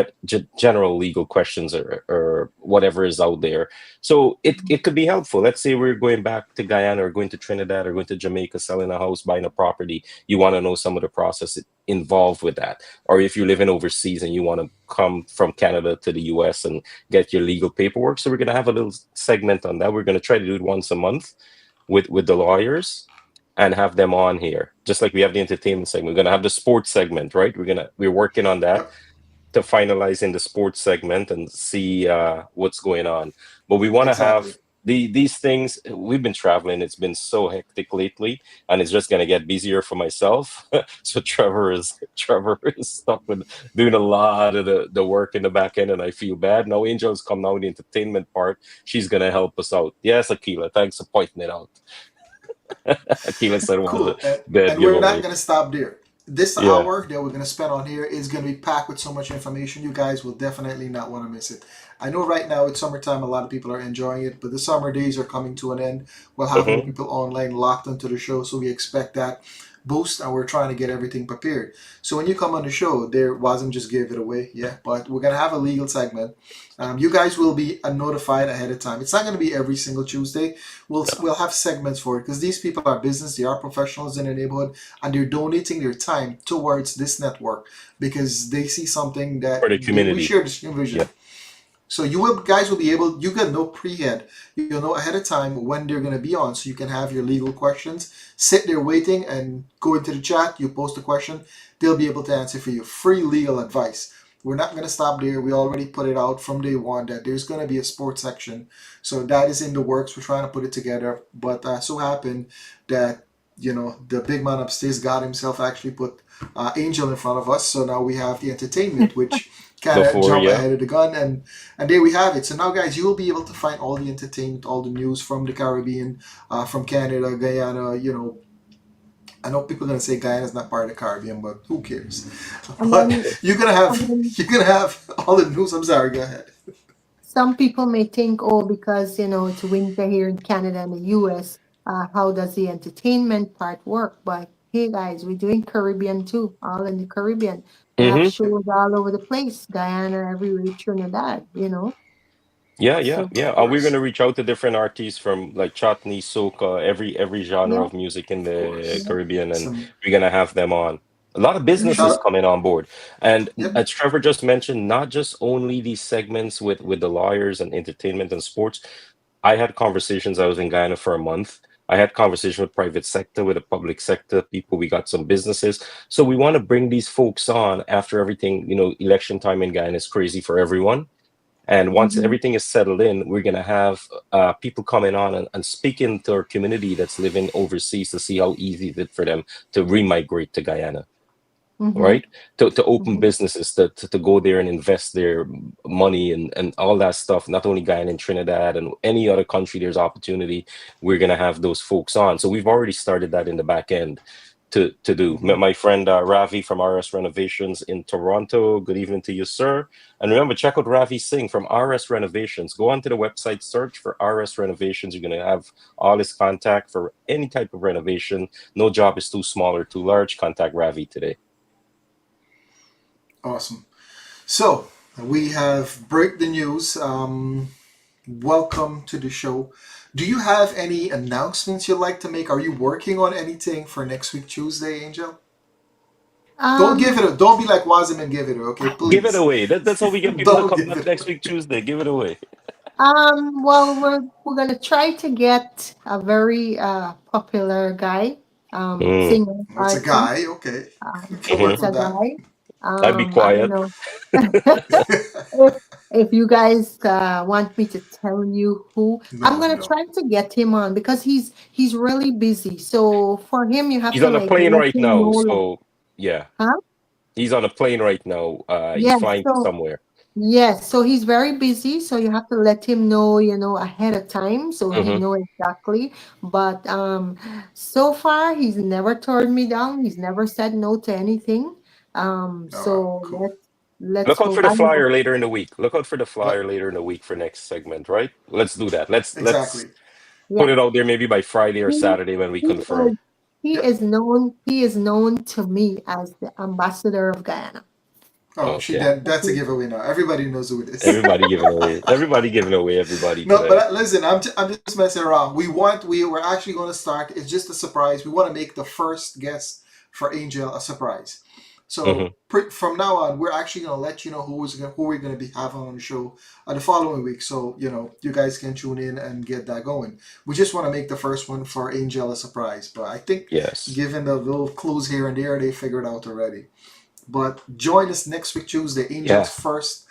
general legal questions or whatever is out there. So it could be helpful. Let's say we're going back to Guyana or going to Trinidad or going to Jamaica, selling a house, buying a property. You want to know some of the process involved with that. Or if you're living overseas and you want to come from Canada to the US and get your legal paperwork. So we're going to have a little segment on that. We're going to try to do it once a month with the lawyers and have them on here. Just like we have the entertainment segment. We're going to have the sports segment, right? We're working on that Yep. to finalize in the sports segment and see what's going on. But we want to Exactly. have these things. We've been traveling. It's been so hectic lately, and it's just going to get busier for myself. So Trevor is stuck with doing a lot of the work in the back end, and I feel bad. Now Angel's come now in the entertainment part. She's going to help us out. Yes, Akila, thanks for pointing it out. Akila said it was a Cool. And dead and we're not giveaway. gonna stop there. This Yeah. hour that we're gonna spend on here is gonna be packed with so much information. You guys will definitely not want to miss it. I know right now it's summertime, a lot of people are enjoying it, but the summer days are coming to an end. We'll have more Hmm. people online locked into the show, so we expect that boost, and we're trying to get everything prepared. So when you come on the show, there wasn't just gave it away, yeah, but we're gonna have a legal segment. You guys will be notified ahead of time. It's not gonna be every single Tuesday. We'll have segments for it because these people are business, they are professionals in their neighborhood, and they're donating their time towards this network because they see something For that the we community. share the same Yeah. vision. So you will guys will be able you get no pre-head. You'll know ahead of time when they're gonna be on so you can have your legal questions. Sit there waiting and go into the chat, you post a question, they'll be able to answer for you. Free legal advice. We're not gonna stop there. We already put it out from day one that there's gonna be a sports section. So that is in the works. We're trying to put it together. But so happened that the big man upstairs got himself actually put Angel in front of us. So now we have the entertainment, which kind of Before, jump yeah. ahead of the gun, and there we have it. So now, guys, you will be able to find all the entertainment, all the news from the Caribbean, from Canada, Guyana. I know people are gonna say Guyana's not part of the Caribbean, but who cares? And But then, you're gonna have and then you're gonna have all the news. I'm sorry, go ahead. some people may think, oh, because it's winter here in Canada and the US, how does the entertainment part work? But hey, guys, we're doing Caribbean too, all in the Caribbean. We have Hmm. shows all over the place, Guyana, everywhere, Trinidad. Yeah, yeah, So yeah. Of We're course, gonna reach out to different artists from like chutney, soca, every genre yeah, of music in of the course. yeah. Caribbean, and Some we're gonna have them on. A lot of businesses Hmm. shout. coming on board, and Yep. as Trevor just mentioned, not just only these segments with the lawyers and entertainment and sports. I had conversations. I was in Guyana for a month. I had conversation with private sector, with the public sector people. We got some businesses, so we want to bring these folks on after everything. Election time in Guyana is crazy for everyone, and once Hmm. everything is settled in, we're going to have people coming on and speaking to our community that's living overseas to see how easy it is for them to remigrate to Guyana, Hmm. right? To open Hmm. businesses, to go there and invest their money and all that stuff. Not only Guyana and Trinidad and any other country, there's opportunity. We're going to have those folks on. So we've already started that in the back end to do. Mm-hmm. My friend Ravi from RS Renovations in Toronto. Good evening to you, sir. And remember, check out Ravi Singh from RS Renovations. Go onto the website, search for RS Renovations. You're going to have all his contact for any type of renovation. No job is too small or too large. Contact Ravi today. Awesome. So we have break the news. Welcome to the show. Do you have any announcements you'd like to make? Are you working on anything for next week Tuesday, Angel? Don't give Um, it. Don't be like Wazim and give it. Okay, Give it please. away. That's how we get people to Don't come give back it next away. week, Tuesday. Give it away. well, we're gonna try to get a very popular guy, Mm, singer, It's a artist. guy. Okay, we can So hmm. work it's with a that. guy. I'd be I don't quiet. know if you guys want me to tell you who. I'm No, gonna no. try to get him on because he's really busy. So for him, you have He's to on a like plane let right him know, now, like, so yeah, huh? he's on a plane right now. He's Yeah. flying So somewhere. yes, so he's very busy, so you have to let him know, ahead of time so he Hmm. know exactly. But so far he's never turned me down. He's never said no to anything. All right, So cool. let's Look out hope. for the I know. flyer later in the week. Look out for the Yep, flyer later in the week for next segment, right? Let's do that. Let's exactly. put Yeah. it out there maybe by Friday or He Saturday when we he confirm. is he Yep. is known he is known to me as the ambassador of Guyana. Oh, she Okay. did. That's a Okay. giveaway now. Everybody knows who it is. Everybody giving away. Everybody giving away everybody No, but today. listen, I'm just messing around. We're actually going to start. It's just a surprise. We want to make the first guest for Angel a surprise. So Hmm. from now on, we're actually going to let you know who we're going to be having on the show the following week. So you guys can tune in and get that going. We just want to make the first one for Angel a surprise. But I think, Yes. given the little clues here and there, they figured out already. But join us next week, Tuesday. Angel's Yeah. first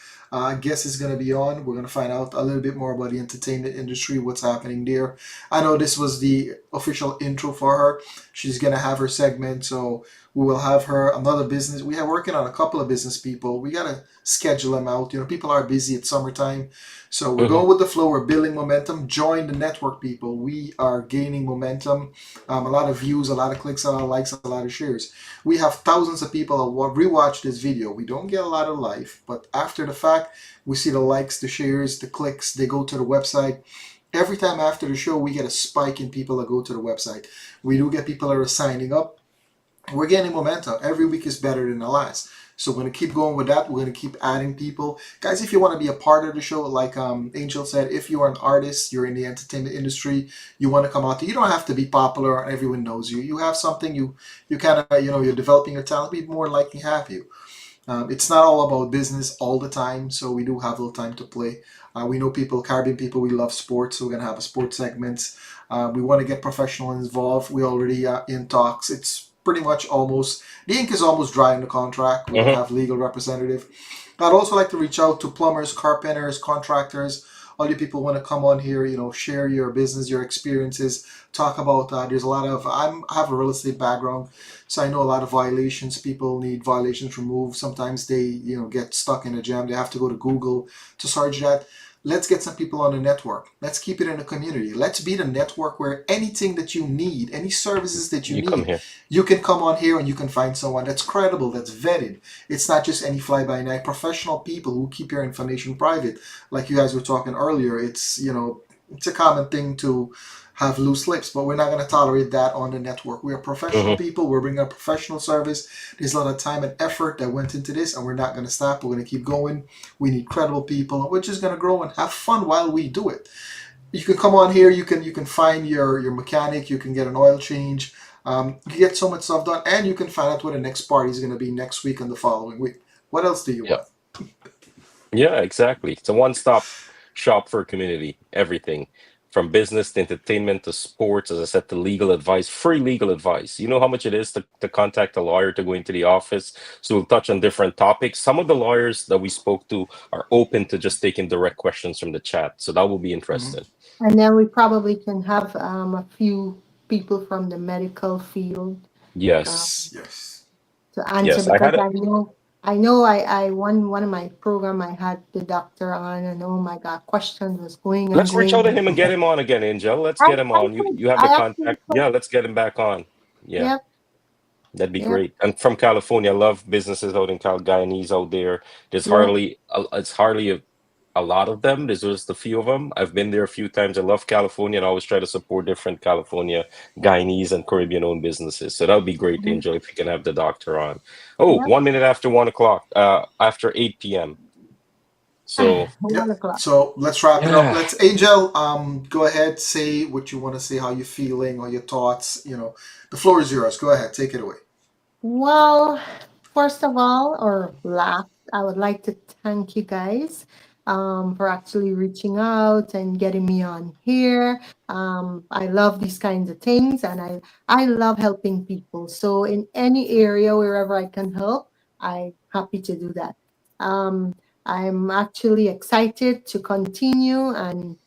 guest is going to be on. We're going to find out a little bit more about the entertainment industry, what's happening there. I know this was the official intro for her. She's going to have her segment, so we will have her another business. We are working on a couple of business people. We got to schedule them out. People are busy at summertime. So we're Hmm. going with the flow. We're building momentum. Join the network, people. We are gaining momentum. A lot of views, a lot of clicks, a lot of likes, a lot of shares. We have thousands of people who rewatch this video. We don't get a lot of life, but after the fact, feedback. We see the likes, the shares, the clicks. They go to the website. Every time after the show, we get a spike in people that go to the website. We do get people that are signing up. We're getting momentum. Every week is better than the last. So we're gonna keep going with that. We're gonna keep adding people, guys. If you want to be a part of the show, like Angel said, if you are an artist, you're in the entertainment industry, you want to come out. You don't have to be popular. Everyone knows you. You have something. You kind of you're developing your talent. We more likely have you. It's not all about business all the time, so we do have a little time to play. We know people, Caribbean people, we love sports, so we're gonna have a sports segment. We want to get professional involved. We already in talks. It's pretty much almost the ink is almost dry in the contract. We're gonna Hmm. have legal representative. I'd also like to reach out to plumbers, carpenters, contractors. All you people want to come on here, share your business, your experiences, talk about that. There's a lot of I have a real estate background, so I know a lot of violations. People need violations removed. Sometimes they, get stuck in a jam. They have to go to Google to search that. Let's get some people on the network. Let's keep it in the community. Let's be the network where anything that you need, any services that you You come need, here. you can come on here and you can find someone that's credible, that's vetted. It's not just any fly by night. Professional people who keep your information private. Like you guys were talking earlier, it's a common thing to have loose lips, but we're not going to tolerate that on the network. We are professional Hmm. people. We're bringing a professional service. There's a lot of time and effort that went into this, and we're not going to stop. We're going to keep going. We need credible people, and we're just going to grow and have fun while we do it. You can come on here. You can find your mechanic. You can get an oil change. You get so much stuff done, and you can find out where the next party is going to be next week and the following week. What else do you Yeah. want? Yeah, exactly. It's a one-stop shop for community. Everything from business to entertainment to sports, as I said, to legal advice, free legal advice. You know how much it is to contact a lawyer to go into the office. So we'll touch on different topics. Some of the lawyers that we spoke to are open to just taking direct questions from the chat. So that will be Mm-hmm. interesting. And then we probably can have a few people from the medical field uh, Yes. Yes, yes. to answer Yes. I because had it. I one of my program I had the doctor on and oh my God, questions was going and Let's reach out going. to him and get him on again, Angel. Let's I, get him I on. You could, you have the I actually contact. could. Yeah, let's get him back on. Yeah. Yep, That'd be yep, great. And from California, I love businesses out in Guyanese out there. There's yep. hardly a lot of them. There's just a few of them. I've been there a few times. I love California and I always try to support different California, Guyanese, and Caribbean owned businesses. So that would be great, Mhm. Angel, if you can have the doctor on. Oh, Yep. 1 minute after 1 o'clock, after 8 p.m. So, 1 o'clock. So let's wrap it up. yeah. Let's Angel, go ahead, say what you want to say, how you're feeling, or your thoughts. The floor is yours. Go ahead, take it away. Well, first of all, or last, I would like to thank you guys for actually reaching out and getting me on here. I love these kinds of things and I love helping people. So, in any area, wherever I can help, I'm happy to do that. Um, I'm actually excited to continue and,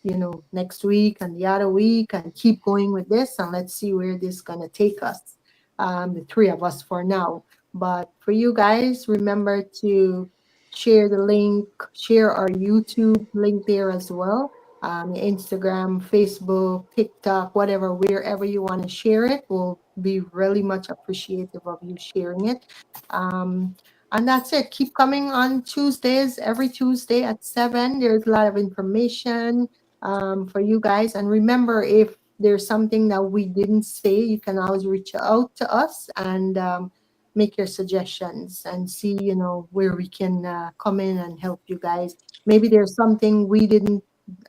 next week and the other week and keep going with this and let's see where this is going to take us, the three of us for now. But for you guys, remember to share the link, share our YouTube link there as well. Instagram, Facebook, TikTok, whatever, wherever you want to share it, will be really much appreciative of you sharing it. Um, and that's it. Keep coming on Tuesdays, every Tuesday at 7. There's a lot of information for you guys. And remember, if there's something that we didn't say, you can always reach out to us and make your suggestions and see, where we can come in and help you guys. Maybe there's something we didn't,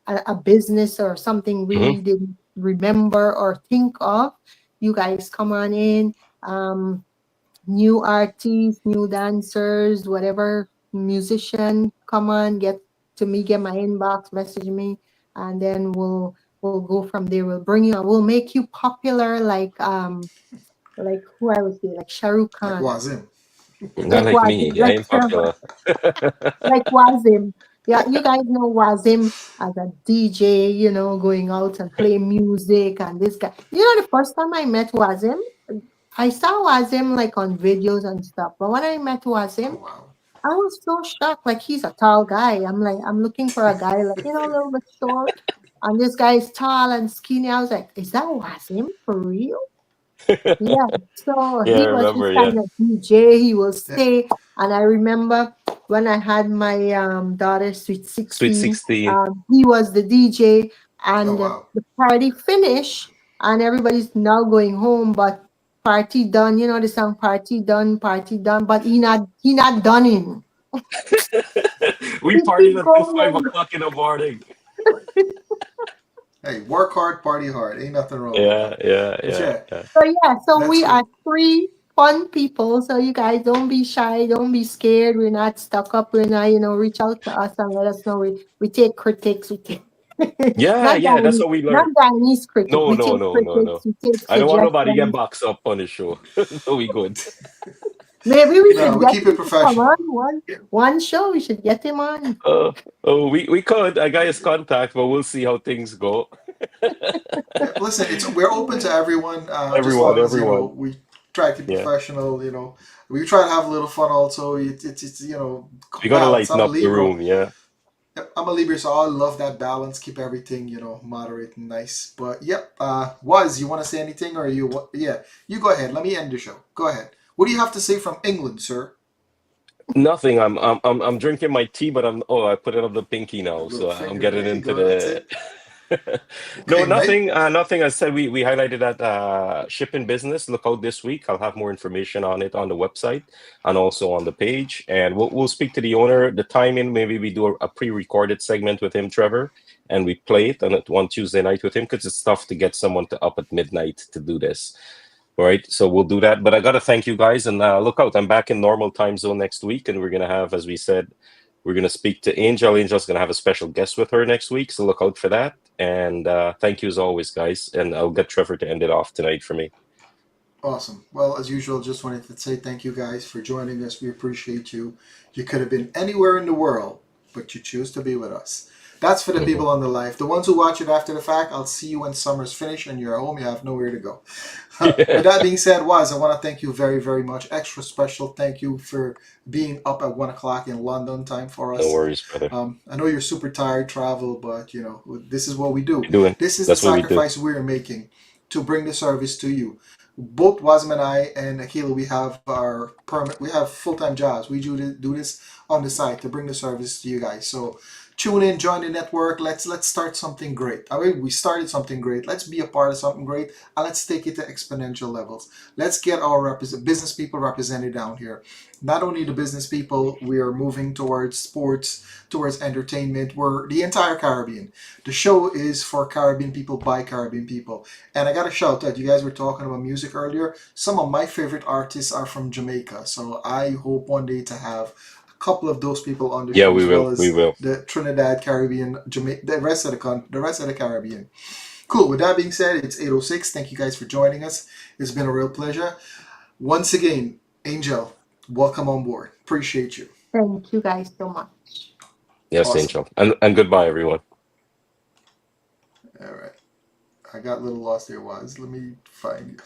a business or something Hmm. we didn't remember or think of. You guys come on in. New artists, new dancers, whatever musician, come on, get to me, get my inbox, message me, and then we'll go from there. We'll bring you, we'll make you popular like who I would say, like Shahrukh Like Khan, Wazim. Not like like Wazim, me. I ain't popular. like Wazim. Yeah, you guys know Wazim as a DJ, going out and playing music and this guy. The first time I met Wazim, I saw Wazim like on videos and stuff, but when I met Oh Wazim, wow. I was so shocked. Like he's a tall guy. I'm like, I'm looking for a guy like, a little bit short. And this guy is tall and skinny. I was like, is that Wazim for real? Yeah. So Yeah, I he was this remember. Yeah. kind of DJ. He will Yeah. stay. And I remember when I had my daughter's sweet Sweet 16, 16. he was the DJ, Oh and wow. the party finished, and everybody's now going home. But party done, you know the song party done, but he not done in. We He partied keep until going five and o'clock in the morning. Hey, work hard, party hard. Ain't nothing wrong with Yeah, that. yeah, But yeah, yeah, yeah. so yeah, so that's we are cool. three fun people. So you guys don't be shy, don't be scared. We're not stuck up. We're not, reach out to us and let us know. We take critics. We take Yeah, not yeah, that's Guyanese, what we not learned. Guyanese critic. No, We no, take no, no, critics. no. We take I don't want nobody get suggestions. boxed up on the show. So we good. Maybe we No, should we get keep it him to come on professional. one show. We should get him on. We could. I got his contact, but we'll see how things go. Yeah, listen, we're open to everyone, just Everyone, long as everyone. we try to be Yeah. professional. We try to have a little fun also. It's We gotta balance. lighten I'm a up the Libra. room, yeah. Yep, I'm a Libra, so I love that balance. Keep everything moderate and nice. But yep, Was you want to say anything or you? Yeah, you go ahead. Let me end the show. Go ahead. What do you have to say from England, sir? Nothing. I'm drinking my tea, but I put it on the pinky A now, little so I'm finger. getting There you into go. That's the it. No, Okay, mate. nothing. Nothing. I said we highlighted that shipping business. Look out this week. I'll have more information on it on the website and also on the page. And we'll speak to the owner. The timing, maybe we do a pre-recorded segment with him, Trevor, and we play it on one Tuesday night with him because it's tough to get someone to up at midnight to do this. All right, so we'll do that. But I gotta thank you guys and look out. I'm back in normal time zone next week, and we're gonna have, as we said, we're gonna speak to Angel. Angel's gonna have a special guest with her next week, so look out for that. And thank you as always, guys. And I'll get Trevor to end it off tonight for me. Awesome. Well, as usual, just wanted to say thank you guys for joining us. We appreciate you. You could have been anywhere in the world, but you choose to be with us. That's for the Mhm. people on the live. The ones who watch it after the fact, I'll see you when summer's finished and you're home. You have nowhere to go. With that being said, Waz, I want to thank you very, very much. Extra special thank you for being up at 1 o'clock in London time for No us. worries, brother. I know you're super tired, travel, but this is what we do. We're doing. This is the That's what we do. sacrifice we're making to bring the service to you. Both Wazim and I and Akila, we have our permit. We have full time jobs. We do this on the side to bring the service to you guys. So tune in, join the network. Let's start something great. I mean, we started something great. Let's be a part of something great, and let's take it to exponential levels. Let's get our business people represented down here. Not only the business people, we are moving towards sports, towards entertainment. We're the entire Caribbean. The show is for Caribbean people by Caribbean people. And I got to shout out, you guys were talking about music earlier. Some of my favorite artists are from Jamaica. So I hope one day to have a couple of those people on the Yeah, show we as will. well We as will. the Trinidad, Caribbean, Jamaica, the rest of the Caribbean. Cool. With that being said, it's 8:06. Thank you guys for joining us. It's been a real pleasure. Once again, Angel, welcome on board. Appreciate you. Thank you guys so much. Yes, Awesome. Angel. And goodbye, everyone. All right. I got a little lost there, Was. Let me find you.